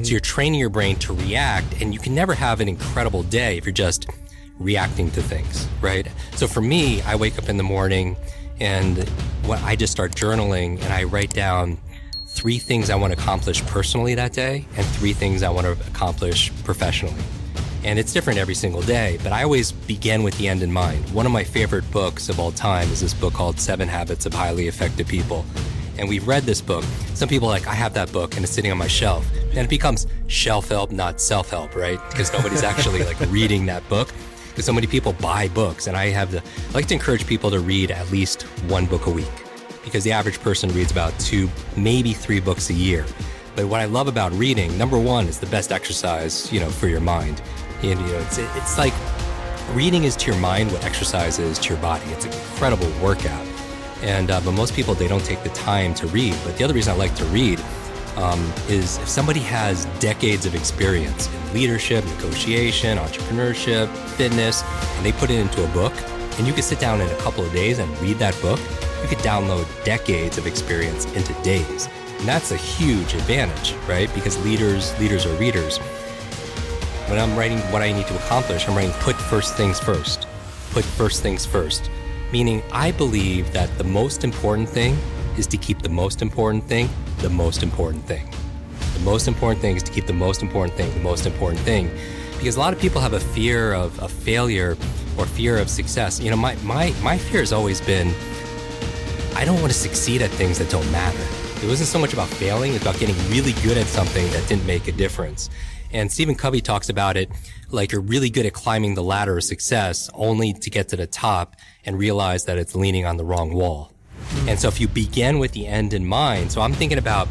So you're training your brain to react, and you can never have an incredible day if you're just reacting to things, right? So for me, I wake up in the morning and I just start journaling, and I write down 3 things I want to accomplish personally that day and 3 things I want to accomplish professionally. And it's different every single day, but I always begin with the end in mind. One of my favorite books of all time is this book called 7 Habits of Highly Effective People. And we've read this book. Some people are like, I have that book and it's sitting on my shelf. And it becomes shelf help, not self-help, right? Because nobody's actually like reading that book. Because so many people buy books, and I like to encourage people to read at least 1 book a week, because the average person reads about 2, maybe 3 books a year. But what I love about reading, number 1, is the best exercise, for your mind. And, it's like reading is to your mind what exercise is to your body. It's an incredible workout. And but most people, they don't take the time to read. But the other reason I like to read is if somebody has decades of experience in leadership, negotiation, entrepreneurship, fitness, and they put it into a book, and you can sit down in a couple of days and read that book, you could download decades of experience into days. And that's a huge advantage, right? Because leaders are readers. When I'm writing what I need to accomplish, I'm writing put first things first. Put first things first. Meaning I believe that the most important thing is to keep the most important thing the most important thing. The most important thing is to keep the most important thing the most important thing. Because a lot of people have a fear of failure or fear of success. My fear has always been, I don't want to succeed at things that don't matter. It wasn't so much about failing, it's about getting really good at something that didn't make a difference. And Stephen Covey talks about it like you're really good at climbing the ladder of success only to get to the top and realize that it's leaning on the wrong wall. And so if you begin with the end in mind, so I'm thinking about,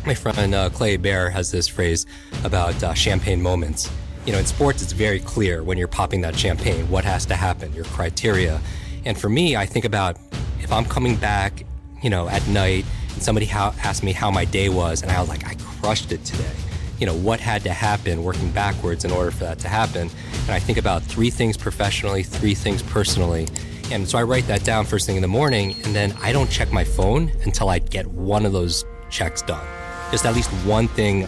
my friend Clay Bear has this phrase about champagne moments. In sports, it's very clear when you're popping that champagne, what has to happen, your criteria. And for me, I think about if I'm coming back, at night and somebody asked me how my day was, and I was like, I crushed it today. What had to happen, working backwards in order for that to happen. And I think about 3 things professionally, 3 things personally. And so I write that down first thing in the morning, and then I don't check my phone until I get one of those checks done. Just at least one thing,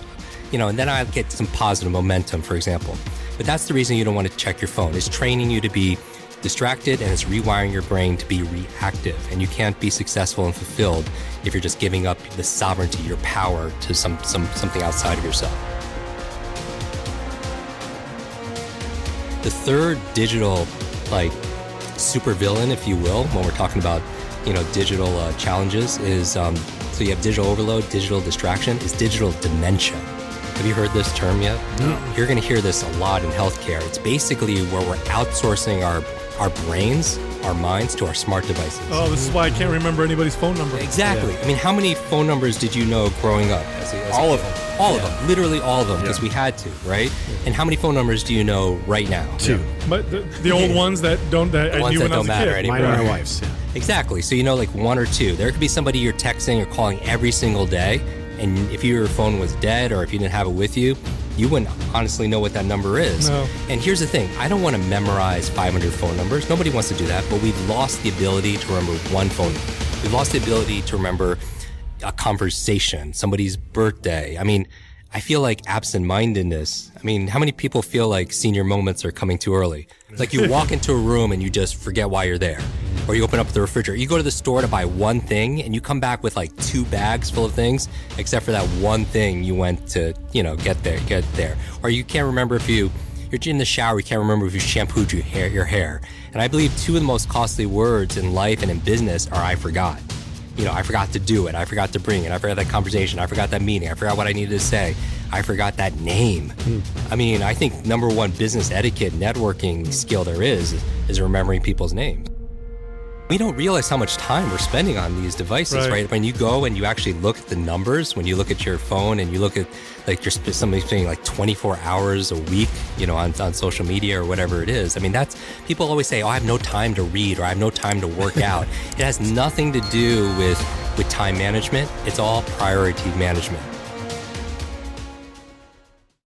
and then I get some positive momentum, for example. But that's the reason you don't want to check your phone. It's training you to be distracted, and it's rewiring your brain to be reactive. And you can't be successful and fulfilled if you're just giving up the sovereignty, your power to something outside of yourself. The third digital, supervillain, if you will, when we're talking about, digital challenges is, so you have digital overload, digital distraction, is digital dementia. Have you heard this term yet? No. You're going to hear this a lot in healthcare. It's basically where we're outsourcing our brains, our minds to our smart devices. Oh, this is why I can't remember anybody's phone number. Exactly. Yeah. I mean, how many phone numbers did you know growing up? All of them. All of them. Literally all of them, because we had to, right? And how many phone numbers do you know right now? 2. But the old ones that I knew when I was a kid. Anymore. Mine and my wife's. Yeah. Exactly. So 1 or 2. There could be somebody you're texting or calling every single day, and if your phone was dead or if you didn't have it with you, you wouldn't honestly know what that number is. No. And here's the thing. I don't want to memorize 500 phone numbers. Nobody wants to do that, but we've lost the ability to remember one phone number. We've lost the ability to remember a conversation, somebody's birthday. I mean, I feel like absent-mindedness. I mean, how many people feel like senior moments are coming too early? Like you walk into a room and you just forget why you're there. Or you open up the refrigerator. You go to the store to buy one thing and you come back with 2 bags full of things, except for that one thing you went to, get there. Or you can't remember if you're in the shower, you can't remember if you shampooed your hair. And I believe 2 of the most costly words in life and in business are I forgot. I forgot to do it. I forgot to bring it. I forgot that conversation. I forgot that meeting. I forgot what I needed to say. I forgot that name. I mean, I think number 1 business etiquette networking skill there is remembering people's names. We don't realize how much time we're spending on these devices, right? When you go and you actually look at the numbers, when you look at your phone and you look at somebody spending 24 hours a week, on social media or whatever it is. I mean, people always say, oh, I have no time to read or I have no time to work out. It has nothing to do with time management. It's all priority management.